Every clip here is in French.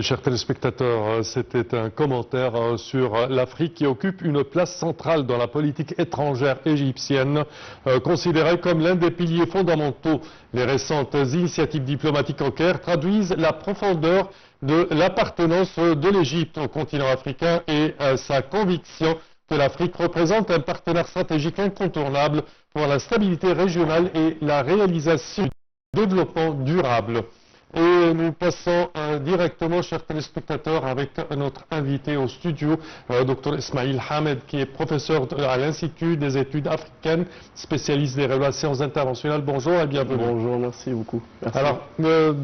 Chers téléspectateurs, c'était un commentaire sur l'Afrique qui occupe une place centrale dans la politique étrangère égyptienne, considérée comme l'un des piliers fondamentaux. Les récentes initiatives diplomatiques au Caire traduisent la profondeur de l'appartenance de l'Égypte au continent africain et sa conviction que l'Afrique représente un partenaire stratégique incontournable pour la stabilité régionale et la réalisation du développement durable. Et nous passons directement, chers téléspectateurs, avec notre invité au studio, Dr Ismail Hamed, qui est professeur à l'Institut des études africaines, spécialiste des relations internationales. Bonjour et bienvenue. Bonjour, merci beaucoup. Merci. Alors,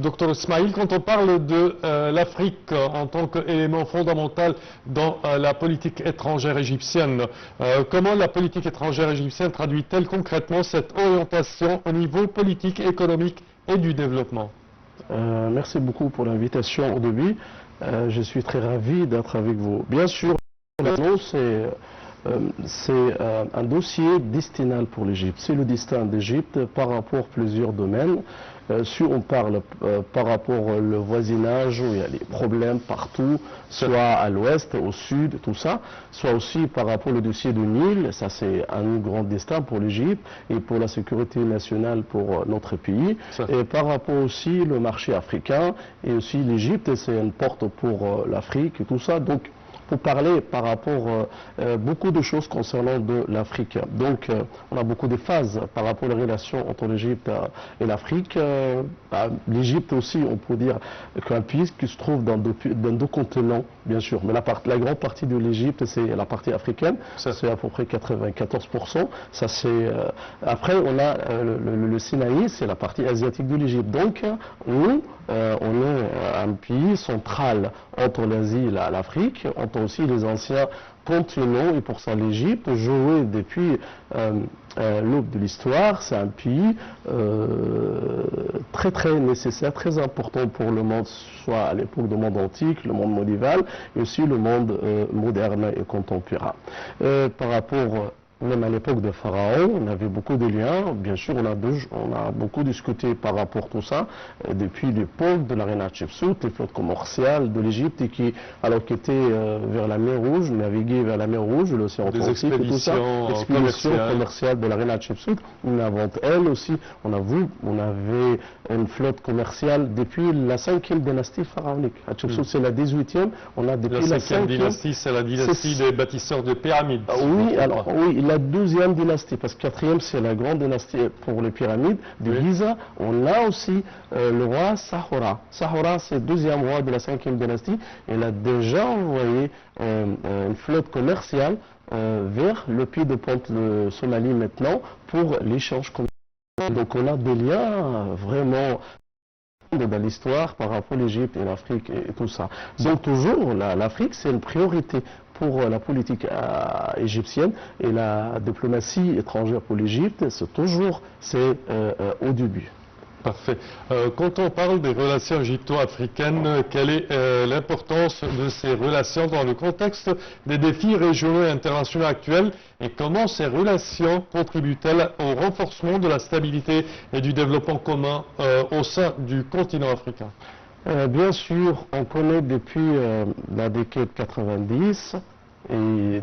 Dr Ismail, quand on parle de l'Afrique en tant qu'élément fondamental dans la politique étrangère égyptienne, comment la politique étrangère égyptienne traduit-elle concrètement cette orientation au niveau politique, économique et du développement? Merci beaucoup pour l'invitation au début. Je suis très ravi d'être avec vous. Bien sûr, c'est un dossier destinal pour l'Égypte. C'est le destin d'Égypte par rapport à plusieurs domaines. Si on parle par rapport au voisinage, où il y a des problèmes partout, soit à l'ouest, au sud, tout ça, soit aussi par rapport au dossier du Nil, ça c'est un grand destin pour l'Égypte et pour la sécurité nationale pour notre pays. Et par rapport aussi le marché africain et aussi l'Égypte, c'est une porte pour l'Afrique et tout ça. Donc, pour parler par rapport à beaucoup de choses concernant de l'Afrique. Donc, on a beaucoup de phases par rapport aux relations entre l'Égypte et l'Afrique. L'Égypte aussi, on peut dire qu'un pays qui se trouve dans deux continents, bien sûr. Mais la grande partie de l'Égypte, c'est la partie africaine. C'est à peu près 94%. Ça, après, on a le Sinaï, c'est la partie asiatique de l'Égypte. Donc, nous, on est un pays central entre l'Asie et l'Afrique, entre aussi les anciens continents, et pour ça l'Égypte jouait depuis l'aube de l'histoire. C'est un pays très très nécessaire, très important pour le monde, soit à l'époque du monde antique, le monde médiéval, et aussi le monde moderne et contemporain. Par rapport même à l'époque de Pharaon, on avait beaucoup de liens. Bien sûr, on a beaucoup discuté par rapport à tout ça depuis l'époque de la reine Hatshepsut, les flottes commerciales de l'Égypte, qui étaient vers la mer Rouge, naviguaient vers la mer Rouge, l'océan Atlantique et tout ça. Expéditions commerciales de la reine Hatshepsut. Avant elle aussi, on avait une flotte commerciale depuis la 5e dynastie pharaonique. Hatshepsut, c'est la 18e. On a depuis la 5e dynastie, c'est la dynastie des bâtisseurs de pyramides. Oui, alors oui. La 12e dynastie, parce que 4e c'est la grande dynastie pour les pyramides de Giza. On a aussi le roi Sahora. Sahora, c'est le 2e roi de la 5e dynastie. Il a déjà envoyé une flotte commerciale vers le pays de Ponte de Somalie maintenant pour l'échange commercial. Donc on a des liens vraiment dans l'histoire par rapport à l'Égypte et l'Afrique et tout ça. Donc toujours, l'Afrique c'est une priorité pour la politique égyptienne, et la diplomatie étrangère pour l'Égypte, c'est au début. Parfait. Quand on parle des relations égypto-africaines, quelle est l'importance de ces relations dans le contexte des défis régionaux et internationaux actuels, et comment ces relations contribuent-elles au renforcement de la stabilité et du développement commun au sein du continent africain? Bien sûr, on connaît depuis la décade 90 et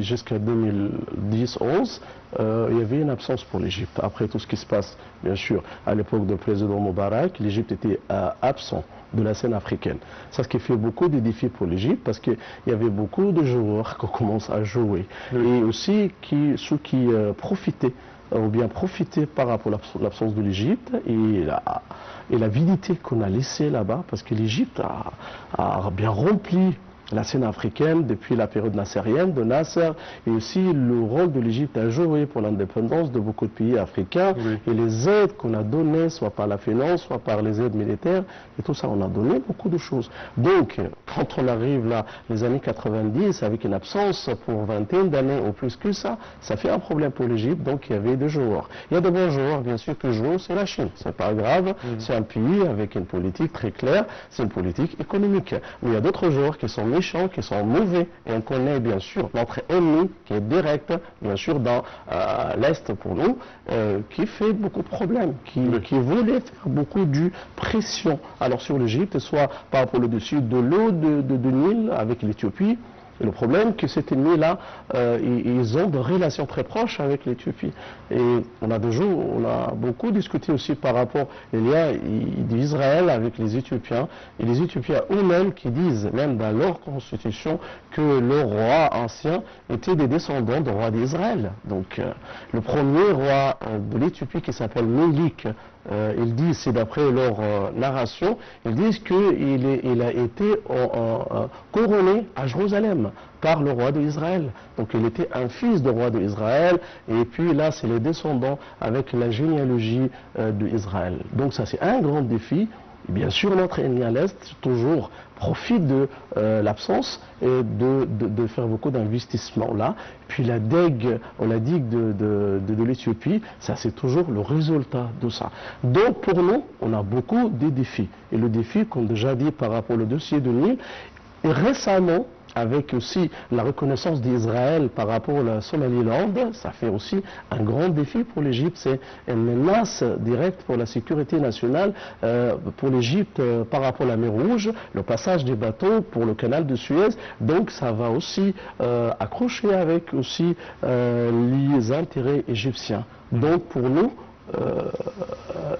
jusqu'à 2010-11, il y avait une absence pour l'Égypte. Après tout ce qui se passe, bien sûr, à l'époque du président Moubarak, l'Égypte était absent de la scène africaine. C'est ce qui fait beaucoup de défis pour l'Égypte, parce qu'il y avait beaucoup de joueurs qui commencent à jouer. Et aussi ceux qui profitaient, ou bien profiter par rapport à l'absence de l'Égypte et l'avidité qu'on a laissée là-bas, parce que l'Égypte a bien rempli la scène africaine depuis la période nassérienne de Nasser, et aussi le rôle de l'Égypte a joué pour l'indépendance de beaucoup de pays africains, et les aides qu'on a données, soit par la finance, soit par les aides militaires, et tout ça, on a donné beaucoup de choses. Donc, quand on arrive là, les années 90, avec une absence pour 20 d'années ou plus que ça fait un problème pour l'Égypte. Donc il y avait des joueurs. Il y a de bons joueurs, bien sûr, que jouent, c'est la Chine. C'est pas grave, c'est un pays avec une politique très claire, c'est une politique économique. Mais il y a d'autres joueurs qui sont mis méchants, qui sont mauvais. Et on connaît bien sûr notre ennemi qui est direct, bien sûr dans l'Est pour nous, qui fait beaucoup de problèmes, qui voulait faire beaucoup de pression alors sur l'Égypte, soit par rapport au dessus de l'eau de Nil avec l'Éthiopie. Et le problème, c'est que cet ennemi-là, ils ont des relations très proches avec l'Éthiopie. Et on a beaucoup discuté aussi par rapport, il y a d'Israël avec les Éthiopiens, et les Éthiopiens eux-mêmes qui disent, même dans leur constitution, que le roi ancien était des descendants du roi d'Israël. Donc, le premier roi de l'Éthiopie qui s'appelle Mélik, ils disent, c'est d'après leur narration, ils disent qu'il a été couronné à Jérusalem par le roi d'Israël. Donc il était un fils du roi d'Israël, et puis là c'est les descendants avec la généalogie d'Israël. Donc ça c'est un grand défi. Et bien sûr, notre ennemi à l'Est toujours profite de l'absence et de faire beaucoup d'investissements là. Puis la digue de l'Éthiopie, ça c'est toujours le résultat de ça. Donc pour nous, on a beaucoup de défis. Et le défi, comme déjà dit par rapport au dossier de Nil, et récemment, avec aussi la reconnaissance d'Israël par rapport à la Somaliland, ça fait aussi un grand défi pour l'Égypte. C'est une menace directe pour la sécurité nationale pour l'Égypte par rapport à la mer Rouge, le passage des bateaux pour le canal de Suez. Donc ça va aussi accrocher avec aussi les intérêts égyptiens. Donc pour nous,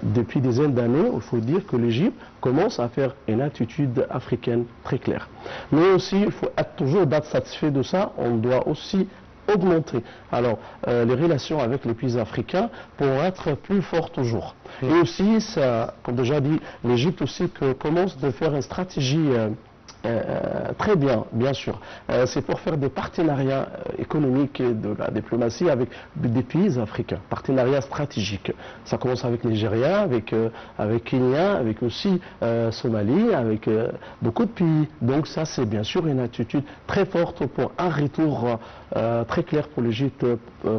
depuis des dizaines d'années, il faut dire que l'Égypte commence à faire une attitude africaine très claire. Mais aussi, il faut être toujours d'être satisfait de ça, on doit aussi augmenter. Alors, les relations avec les pays africains pourront être plus fortes toujours. Et aussi, ça, comme déjà dit, l'Égypte aussi commence de faire une stratégie très bien sûr. C'est pour faire des partenariats économiques et de la diplomatie avec des pays africains, partenariats stratégiques. Ça commence avec Nigeria, avec Kenya, avec aussi Somalie, avec beaucoup de pays. Donc ça, c'est bien sûr une attitude très forte pour un retour très clair pour l'Égypte,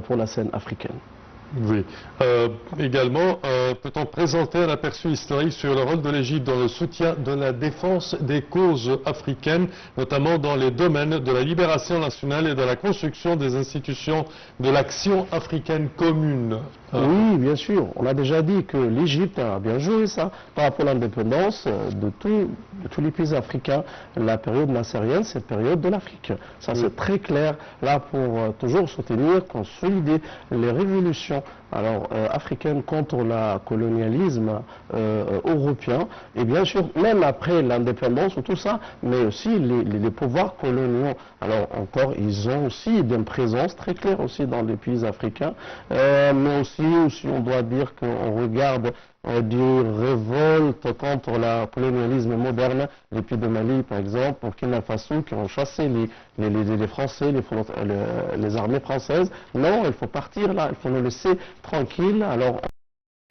pour la scène africaine. Oui. Également, peut-on présenter un aperçu historique sur le rôle de l'Égypte dans le soutien de la défense des causes africaines, notamment dans les domaines de la libération nationale et de la construction des institutions de l'action africaine commune? Oui, bien sûr. On a déjà dit que l'Égypte a bien joué ça par rapport à l'indépendance de tous les pays africains. La période nassérienne, c'est la période de l'Afrique. Ça, c'est très clair là pour toujours soutenir, consolider les révolutions africaines contre le colonialisme européen. Et bien sûr, même après l'indépendance ou tout ça, mais aussi les pouvoirs coloniaux. Alors encore, ils ont aussi une présence très claire aussi dans les pays africains, mais aussi on doit dire qu'on regarde des révoltes contre le colonialisme moderne, les pays de Mali par exemple, Burkina Faso, qui ont chassé les Français, les armées françaises. Non, il faut partir là, il faut nous laisser tranquilles. Alors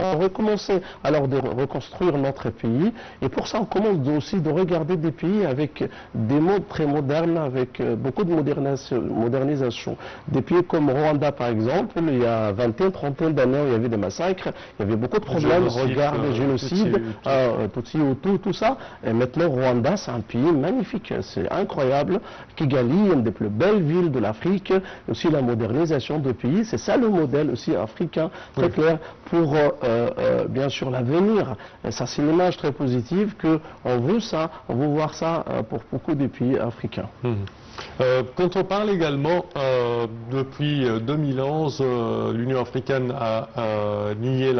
on recommencer alors de reconstruire notre pays, et pour ça on commence aussi de regarder des pays avec des modes très modernes, avec beaucoup de modernisation. Des pays comme Rwanda par exemple, il y a vingtaine, trentaine d'années, il y avait des massacres, il y avait beaucoup de problèmes, regarde les génocides, Tutsi, Hutu, tout ça. Et maintenant Rwanda, c'est un pays magnifique, c'est incroyable. Kigali, une des plus belles villes de l'Afrique, aussi la modernisation du pays, c'est ça le modèle aussi africain, très clair pour bien sûr l'avenir. Ça, c'est une image très positive qu'on veut ça, on veut voir ça pour beaucoup de pays africains. Quand on parle également, depuis 2011, l'Union africaine a nié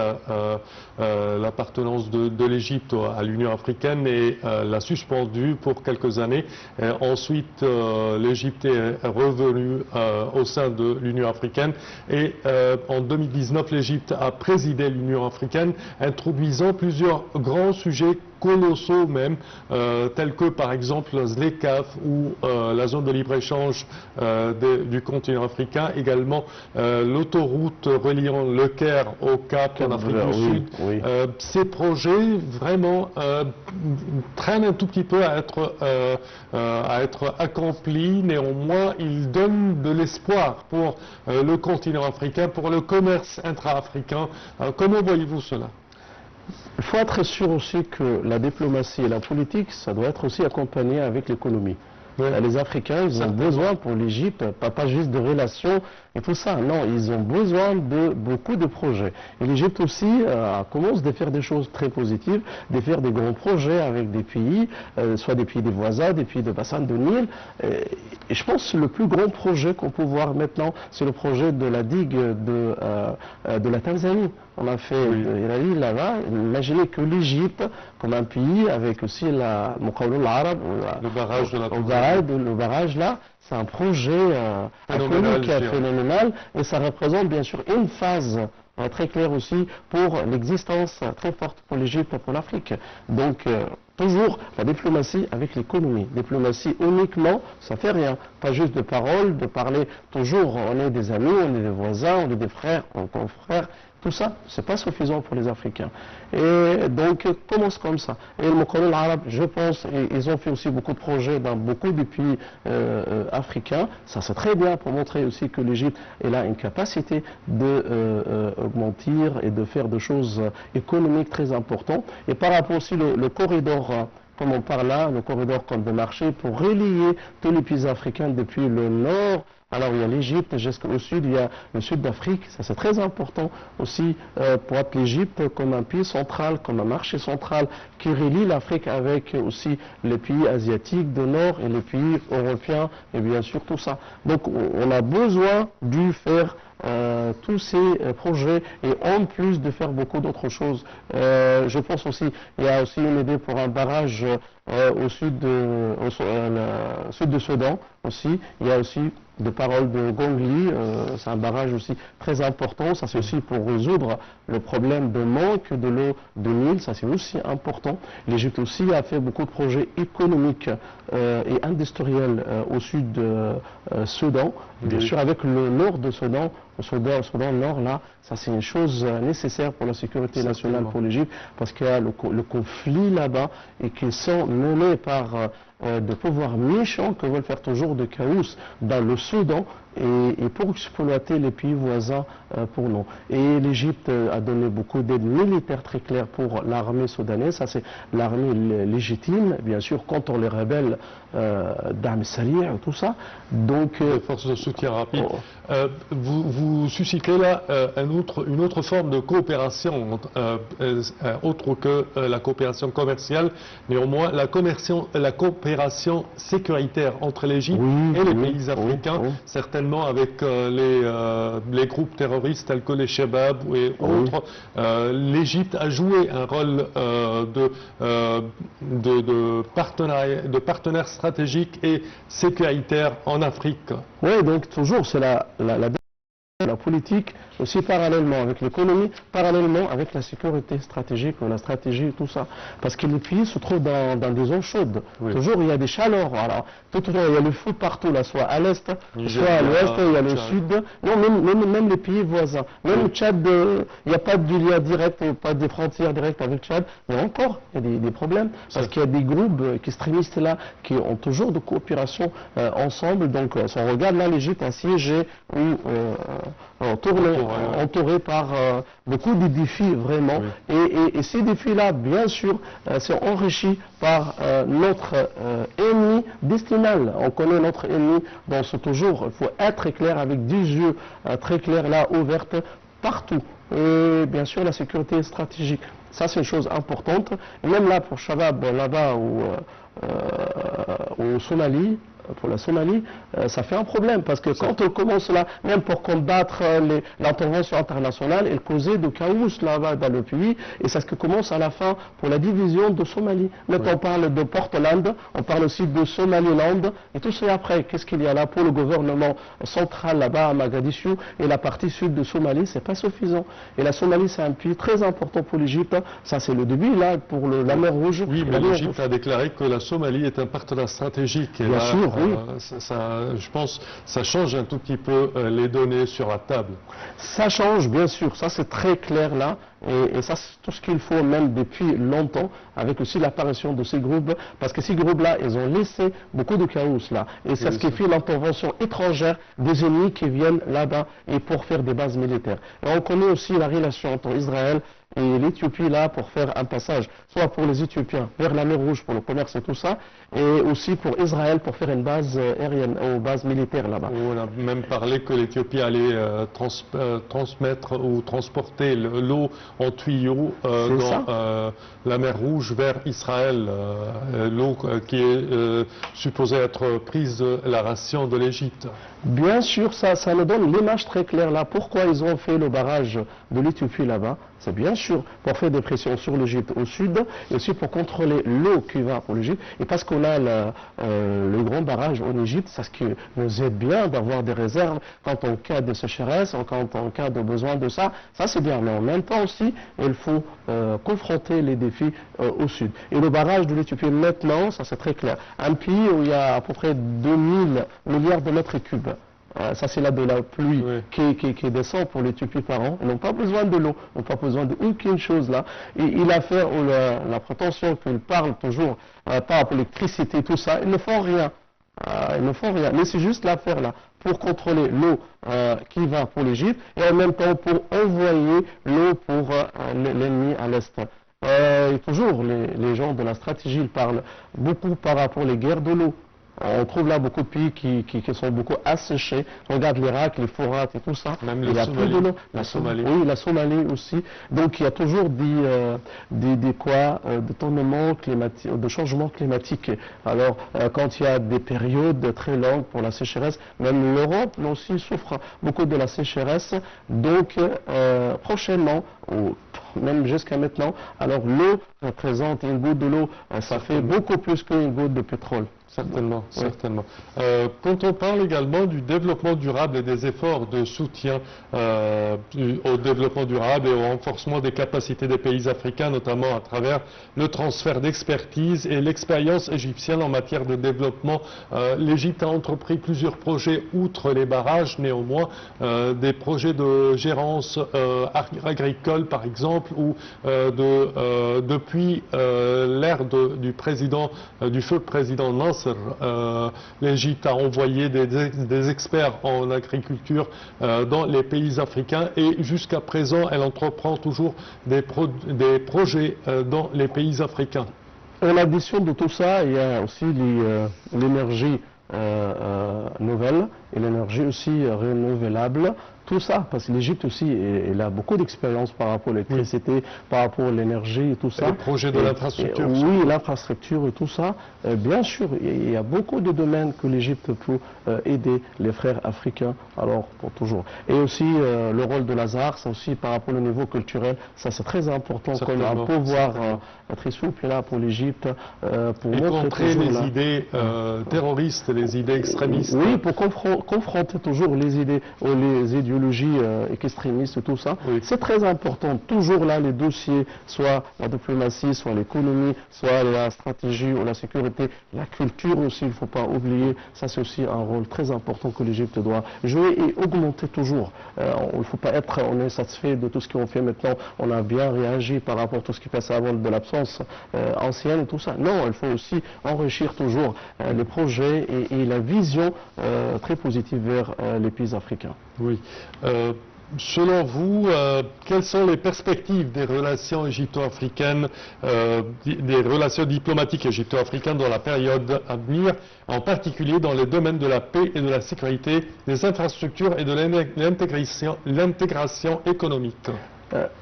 l'appartenance de l'Égypte à l'Union africaine et l'a suspendue pour quelques années. Ensuite, l'Égypte est revenue au sein de l'Union africaine et en 2019, l'Égypte a présidé l'Union africaine, introduisant plusieurs grands sujets colossaux même, tels que par exemple ZLECAf ou la zone de libre-échange du continent africain, également l'autoroute reliant le Caire au Cap en Afrique du Sud. Oui. Ces projets vraiment traînent un tout petit peu à être accomplis, néanmoins ils donnent de l'espoir pour le continent africain, pour le commerce intra-africain. Comment voyez-vous cela ? Il faut être sûr aussi que la diplomatie et la politique, ça doit être aussi accompagné avec l'économie. Les Africains, ils ont besoin pour l'Égypte, pas juste de relations et tout ça. Non, ils ont besoin de beaucoup de projets. Et l'Égypte aussi commence à faire des choses très positives, de faire des grands projets avec des pays, soit des pays des voisins, des pays de bassin de Nil. Et je pense que le plus grand projet qu'on peut voir maintenant, c'est le projet de la digue de la Tanzanie. On a fait là-bas. Imaginez que l'Égypte, comme un pays, avec aussi le barrage de la le barrage là, c'est un projet phénoménal et ça représente bien sûr une phase très claire aussi pour l'existence très forte pour l'Égypte et pour l'Afrique. Donc toujours la diplomatie avec l'économie. Diplomatie uniquement, ça fait rien. Pas juste de paroles, de parler toujours, on est des amis, on est des voisins, on est des frères, on est confrères. Tout ça, c'est pas suffisant pour les Africains. Et donc, commence comme ça. Et le Moukawin arabe, je pense, ils ont fait aussi beaucoup de projets dans beaucoup de pays africains. Ça, c'est très bien pour montrer aussi que l'Égypte, elle a une capacité d'augmenter et de faire des choses économiques très importantes. Et par rapport aussi le corridor, comme on parle là, le corridor comme de marché, pour relier tous les pays africains depuis le nord. Alors il y a l'Égypte, jusqu'au sud, il y a le sud d'Afrique, ça c'est très important aussi pour être l'Égypte comme un pays central, comme un marché central qui relie l'Afrique avec aussi les pays asiatiques du nord et les pays européens et bien sûr tout ça. Donc on a besoin de faire tous ces projets et en plus de faire beaucoup d'autres choses. Je pense aussi, il y a aussi une idée pour un barrage au sud de Soudan aussi. Il y a aussi des paroles de Gongli, c'est un barrage aussi très important. Ça c'est aussi pour résoudre le problème de manque de l'eau de Nil, ça c'est aussi important. L'Égypte aussi a fait beaucoup de projets économiques et industriels au sud de Soudan, bien sûr avec le nord de Soudan. Au Soudan Nord, là, ça c'est une chose nécessaire pour la sécurité nationale pour l'Égypte, parce qu'il y a le conflit là-bas et qu'ils sont menés par de pouvoirs méchants qui veulent faire toujours de chaos dans le Soudan et pour exploiter les pays voisins pour nous. Et l'Égypte a donné beaucoup d'aide militaire très claire pour l'armée soudanaise. Ça c'est l'armée légitime, bien sûr, contre les rebelles d'Armée Salia et tout ça. Donc, les forces de soutien rapide. Vous suscitez là une autre forme de coopération, autre que la coopération commerciale, néanmoins la coopération sécuritaire entre l'Égypte et les pays africains, certainement avec les groupes terroristes tels que les Chebab et autres. L'Égypte a joué un rôle de partenaire stratégique et sécuritaire en Afrique. Oui, donc toujours c'est la politique, aussi parallèlement avec l'économie, parallèlement avec la sécurité stratégique, la stratégie, tout ça. Parce que les pays se trouvent dans des zones chaudes. Toujours il y a des chaleurs. Alors, tout le temps il y a le feu partout, là, soit à l'est, soit à l'ouest, il y a le sud. Non, même les pays voisins. Même le Tchad, il n'y a pas de lien direct, pas de frontières directes avec le Tchad. Mais encore, il y a des problèmes. Parce qu'il y a des groupes extrémistes là qui ont toujours de coopération ensemble. Donc, si on regarde là, l'Égypte assiégée ou entouré par beaucoup de défis vraiment. Et ces défis-là, bien sûr, sont enrichis par notre ennemi destinal. On connaît notre ennemi, donc c'est toujours, il faut être très clair avec des yeux très clairs là, ouvertes partout. Et bien sûr, la sécurité stratégique. Ça, c'est une chose importante. Et même là, pour Shabab, là-bas, au Somalie, pour la Somalie, ça fait un problème parce que quand on commence là, même pour combattre l'intervention internationale, elle causait de chaos là-bas dans le pays et c'est ce qui commence à la fin pour la division de Somalie. Maintenant on parle de Portland, on parle aussi de Somaliland et tout ça après. Qu'est-ce qu'il y a là pour le gouvernement central là-bas à Mogadiscio et la partie sud de Somalie, c'est pas suffisant. Et la Somalie c'est un pays très important pour l'Égypte. Ça c'est le début là pour la mer Rouge. Oui, mais l'Égypte a déclaré que la Somalie est un partenaire stratégique. Et bien sûr. Oui. Je pense ça change un tout petit peu les données sur la table. Ça change, bien sûr, ça c'est très clair là. Et ça, c'est tout ce qu'il faut, même depuis longtemps, avec aussi l'apparition de ces groupes, parce que ces groupes-là, ils ont laissé beaucoup de chaos là. Et c'est ce qui fait l'intervention étrangère des ennemis qui viennent là-bas et pour faire des bases militaires. Et on connaît aussi la relation entre Israël et l'Éthiopie là pour faire un passage, soit pour les Éthiopiens vers la mer Rouge pour le commerce et tout ça, et aussi pour Israël pour faire une base aérienne ou base militaire là-bas. On a même parlé que l'Éthiopie allait transmettre ou transporter l'eau en tuyau dans la mer Rouge vers Israël, l'eau qui est supposée être prise de la ration de l'Égypte. Bien sûr, ça nous donne l'image très claire là. Pourquoi ils ont fait le barrage de l'Éthiopie là-bas? C'est bien sûr pour faire des pressions sur l'Égypte au sud et aussi pour contrôler l'eau qui va pour l'Égypte. Et parce qu'on a le grand barrage en Égypte, c'est ce qui nous aide bien d'avoir des réserves quand on cas de sécheresse, quand on cas de besoin de ça. Ça c'est bien. Mais en même temps aussi, il faut confronter les défis au sud. Et le barrage de l'Éthiopie maintenant, ça c'est très clair. Un pays où il y a à peu près 2000 milliards de mètres cubes. Ça c'est là de la pluie qui descend pour l'Éthiopie par an. Ils n'ont pas besoin de l'eau, ils n'ont pas besoin d'aucune chose là. Et il a fait la prétention qu'ils parlent toujours par rapport à l'électricité, tout ça, ils ne font rien. Ils ne font rien. Mais c'est juste l'affaire là pour contrôler l'eau qui va pour l'Égypte et en même temps pour envoyer l'eau pour l'ennemi à l'est. Et toujours les gens de la stratégie ils parlent beaucoup par rapport aux guerres de l'eau. On trouve là beaucoup de pays qui sont beaucoup asséchés. Regarde l'Irak, les Fourates et tout ça. Même il y a plus de l'eau. La Somalie. Oui, la Somalie aussi. Donc il y a toujours des tournements climatiques, de changements climatiques. Alors quand il y a des périodes très longues pour la sécheresse, même l'Europe aussi souffre beaucoup de la sécheresse. Donc prochainement, ou même jusqu'à maintenant, alors l'eau représente une goutte de l'eau, ça fait beaucoup plus qu'une goutte de pétrole. Certainement, certainement. Quand on parle également du développement durable et des efforts de soutien au développement durable et au renforcement des capacités des pays africains, notamment à travers le transfert d'expertise et l'expérience égyptienne en matière de développement, l'Égypte a entrepris plusieurs projets outre les barrages, néanmoins, des projets de gérance agricole par exemple, ou depuis l'ère du feu président Nasser, l'Égypte a envoyé des experts en agriculture dans les pays africains et jusqu'à présent elle entreprend toujours des projets dans les pays africains. En addition de tout ça, il y a aussi l'énergie nouvelle et l'énergie aussi renouvelable. Tout ça, parce que l'Égypte aussi, elle a beaucoup d'expérience par rapport à l'électricité, par rapport à l'énergie et tout ça. Les projets de l'infrastructure. Oui, l'infrastructure et tout ça. Bien sûr, il y a beaucoup de domaines que l'Égypte peut aider les frères africains, alors pour toujours. Et aussi, le rôle de Lazare, c'est aussi par rapport au niveau culturel, ça c'est très important qu'on a un pouvoir très souple là pour l'Égypte, pour contrer les idées terroristes, les idées extrémistes. Oui, pour confronter toujours les idées ou les idéologies extrémistes et tout ça. Oui. C'est très important, toujours là les dossiers, soit la diplomatie, soit l'économie, soit la stratégie ou la sécurité, la culture aussi, il ne faut pas oublier, ça c'est aussi un rôle très important que l'Égypte doit jouer et augmenter toujours. Il ne faut pas être, on est satisfait de tout ce qu'on fait maintenant, on a bien réagi par rapport à tout ce qui passait avant de l'absence ancienne et tout ça. Non, il faut aussi enrichir toujours les projets et la vision très positive vers les pays africains. Oui. Selon vous, quelles sont les perspectives des relations égypto-africaines, des relations diplomatiques égypto-africaines dans la période à venir, en particulier dans les domaines de la paix et de la sécurité, des infrastructures et de l'intégration économique?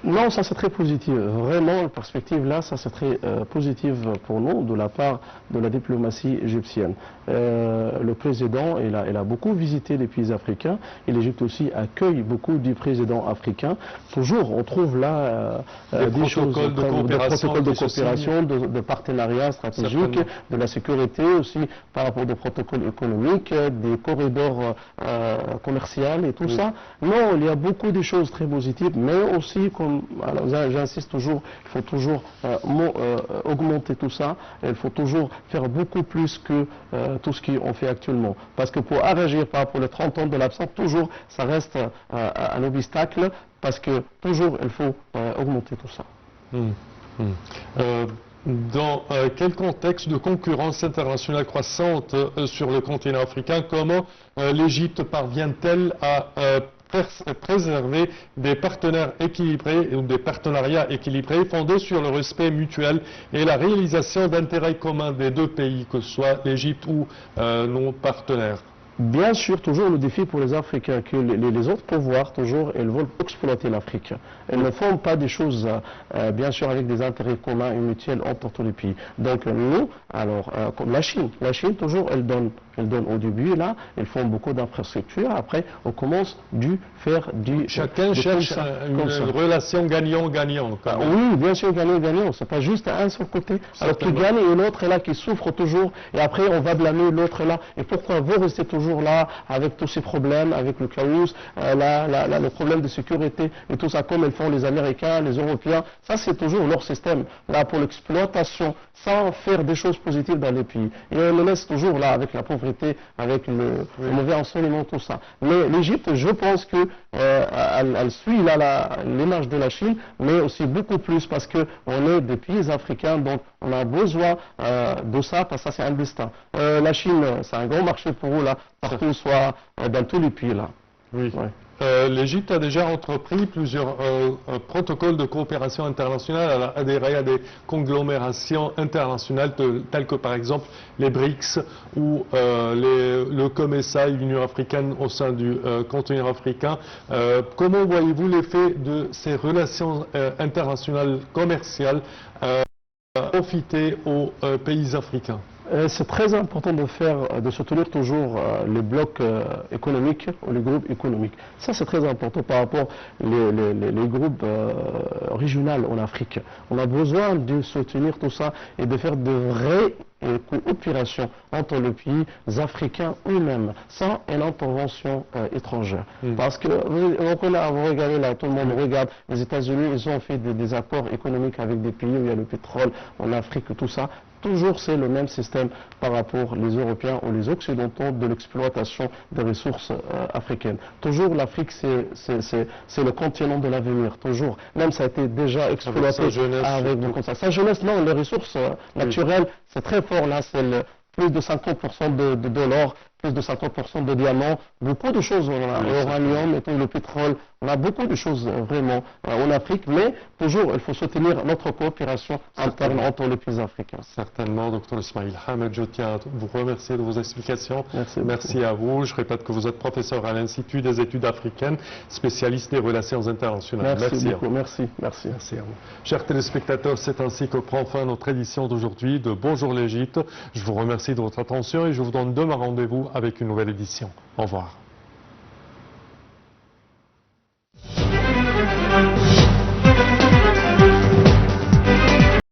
Non, ça c'est très positif. Vraiment, la perspective là, ça c'est très positif pour nous de la part de la diplomatie égyptienne. Le président, il a beaucoup visité les pays africains et l'Égypte aussi accueille beaucoup de présidents africains. Toujours, on trouve là des choses, de protocoles de coopération, de partenariats stratégiques, de la sécurité aussi par rapport aux protocoles économiques, des corridors commerciaux et tout ça. Non, il y a beaucoup de choses très positives, mais aussi aussi, comme j'insiste toujours, il faut toujours augmenter tout ça, et il faut toujours faire beaucoup plus que tout ce qu'on fait actuellement. Parce que pour réagir par rapport aux 30 ans de l'absence, toujours, ça reste un obstacle, parce que toujours, il faut augmenter tout ça. Dans quel contexte de concurrence internationale croissante sur le continent africain, comment l'Égypte parvient-elle à préserver des partenaires équilibrés ou des partenariats équilibrés fondés sur le respect mutuel et la réalisation d'intérêts communs des deux pays, que ce soit l'Égypte ou nos partenaires? Bien sûr, toujours le défi pour les Africains, que les autres pouvoirs, toujours, ils veulent exploiter l'Afrique. Ils ne font pas des choses, bien sûr, avec des intérêts communs et mutuels entre tous les pays. Donc nous, alors, comme la Chine, toujours, elle donne au début, là, ils font beaucoup d'infrastructures. Après, on commence faire du... Chacun cherche une relation gagnant-gagnant. Oui, bien sûr, gagnant-gagnant. C'est pas juste un seul côté. Alors qui gagne et l'autre est là, qui souffre toujours. Et après, on va blâmer l'autre là. Et pourquoi vous restez toujours là, avec tous ces problèmes, avec le chaos, le problème de sécurité et tout ça, comme ils font les Américains, les Européens. Ça, c'est toujours leur système, là, pour l'exploitation, sans faire des choses positives dans les pays. Et on le laisse toujours là, avec la pauvreté, avec le mauvais enseignement, tout ça. Mais l'Égypte, je pense que elle suit là l'image de la Chine, mais aussi beaucoup plus parce qu'on est des pays africains, donc on a besoin de ça, parce que ça c'est un destin. La Chine, c'est un grand marché pour eux là, partout, soit dans tous les pays là. Oui. Ouais. L'Égypte a déjà entrepris plusieurs protocoles de coopération internationale, elle a adhéré à des conglomérations internationales telles que par exemple les BRICS ou le COMESA, l'Union africaine au sein du continent africain. Comment voyez-vous l'effet de ces relations internationales commerciales profiter aux pays africains? C'est très important de soutenir toujours les blocs économiques ou les groupes économiques. Ça, c'est très important par rapport les groupes régionaux en Afrique. On a besoin de soutenir tout ça et de faire de vraies coopérations entre les pays africains eux-mêmes, sans une intervention étrangère. Parce que, vous regardez là, tout le monde regarde, les États-Unis, ils ont fait des accords économiques avec des pays où il y a le pétrole, en Afrique, tout ça. Toujours c'est le même système par rapport aux Européens ou les Occidentaux de l'exploitation des ressources africaines. Toujours l'Afrique c'est le continent de l'avenir, toujours. Même ça a été déjà exploité avec beaucoup de ça. Sa jeunesse, non, les ressources naturelles, c'est très fort là, c'est plus de 50% de l'or, plus de 50% de diamants, beaucoup de choses, on a l'uranium et tout, le pétrole, on a beaucoup de choses vraiment en Afrique, mais toujours il faut soutenir notre coopération interne entre les pays africains. Certainement, Dr Ismail Hamed, je tiens à vous remercier de vos explications. Merci à vous. Je répète que vous êtes professeur à l'Institut des études africaines, spécialiste des relations internationales. Merci beaucoup, merci à vous. Chers téléspectateurs, c'est ainsi que prend fin notre édition d'aujourd'hui de Bonjour l'Égypte. Je vous remercie de votre attention et je vous donne demain rendez-vous avec une nouvelle édition. Au revoir.